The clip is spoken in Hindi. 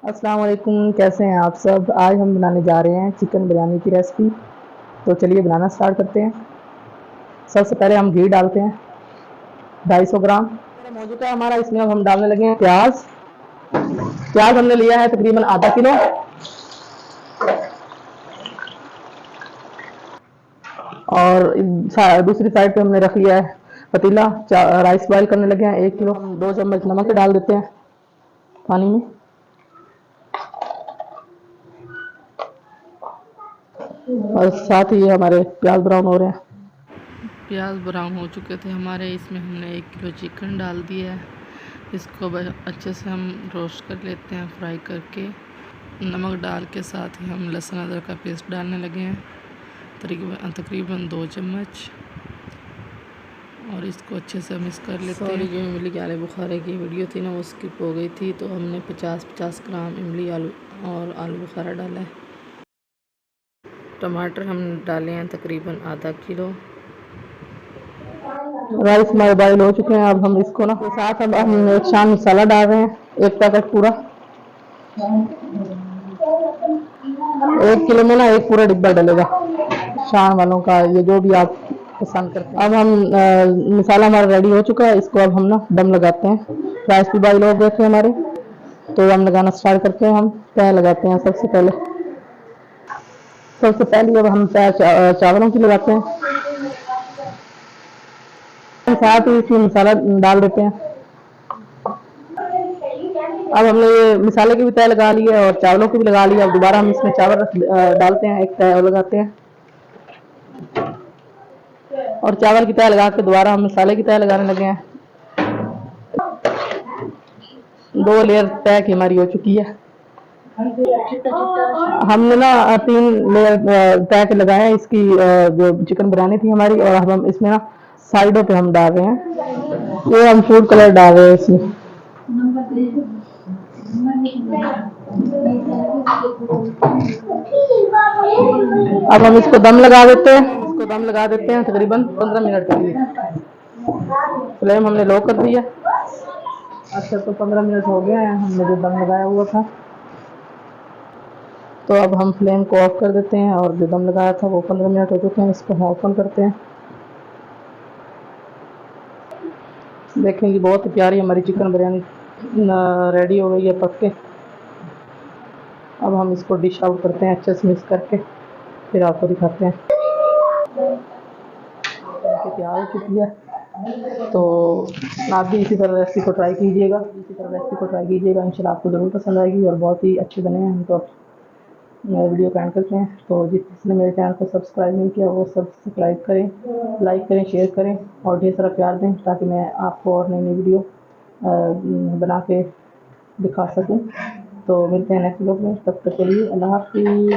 अस्सलाम वालेकुम, कैसे हैं आप सब। आज हम बनाने जा रहे हैं चिकन बिरयानी की रेसिपी। तो चलिए बनाना स्टार्ट करते हैं। सबसे पहले हम घी डालते हैं 250 ग्राम मौजूद है हमारा। इसमें अब हम डालने लगे हैं प्याज। प्याज हमने लिया है तकरीबन आधा किलो। और दूसरी साइड पे हमने रख लिया है पतीला। राइस बॉयल करने लगे हैं 1 किलो। हम 2 चम्मच नमक डाल देते हैं पानी में। और साथ ही हमारे प्याज ब्राउन हो रहे हैं। प्याज ब्राउन हो चुके थे हमारे। इसमें हमने 1 किलो चिकन डाल दिया है। इसको अच्छे से हम रोस्ट कर लेते हैं, फ्राई करके। नमक डाल के साथ ही हम लहसुन अदरक का पेस्ट डालने लगे हैं, तकरीबन 2 चम्मच। और इसको अच्छे से मिक्स कर लेते हैं। जो इमली आलू बुखारे की वीडियो थी ना, वो स्किप हो गई थी, तो हमने 50 ग्राम इमली आलू और आलू बुखारा डाला है। टमाटर हम डाले हैं तकरीबन आधा किलो। राइस हमारे बॉयल हो चुके हैं। अब हम इसको ना के साथ अब हम एक शान मसाला डाल रहे हैं, 1 पैकेट पूरा। 1 किलो में ना 1 पूरा डिब्बा डलेगा शान वालों का, ये जो भी आप पसंद करते हैं। अब हम मसाला हमारा रेडी हो चुका है। इसको अब हम ना दम लगाते हैं। राइस भी बॉयल हो गए थे हमारे, तो दम लगाना स्टार्ट करते हैं। हम तय लगाते हैं सबसे पहले अब हम चावलों की लगाते हैं। साथ ही इसमें मसाला डाल देते हैं। अब हमने ये मसाले की भी तय लगा ली है और चावलों की भी लगा ली है। अब दोबारा हम इसमें चावल डालते हैं, एक तय और लगाते हैं। और चावल की तय लगा के दोबारा हम मसाले की तय लगाने लगे हैं। 2 लेयर तय की हमारी हो चुकी है। हमने ना 3 लेयर तय के लगाए हैं इसकी, जो चिकन बिरयानी थी हमारी। और अब हम इसमें ना साइडों पे हम डाल रहे हैं, ये हम फूड कलर डाल रहे हैं इसमें। अब हम इसको दम लगा देते हैं। तकरीबन 15 मिनट के लिए। फ्लेम हमने लो कर दी है। अच्छा, तो 15 मिनट हो गए हैं हमने जो दम लगाया हुआ था। तो अब हम फ्लेम को ऑफ कर देते हैं। और जो दम लगाया था वो 15 मिनट हो चुके हैं। इसको हम ओपन करते हैं। देखें कि बहुत ही प्यारी हमारी चिकन बिरयानी रेडी हो गई है पक के। अब हम इसको डिश आउट करते हैं अच्छे से मिक्स करके, फिर आपको दिखाते हैं। तैयार हो चुकी है। तो आप भी इसी तरह रेसिपी को ट्राई कीजिएगा। इंशाल्लाह आपको ज़रूर पसंद आएगी और बहुत ही अच्छे बने हैं। हम तो वीडियो को एंड करते हैं। तो जिसने मेरे चैनल को सब्सक्राइब नहीं किया वो सब्सक्राइब करें, लाइक करें, शेयर करें और ढेर सारा प्यार दें, ताकि मैं आपको और नई नई वीडियो बना के दिखा सकूं। तो मिलते हैं नेक्स्ट व्लॉग में, तब तक के लिए अल्लाह हाफ़िज़।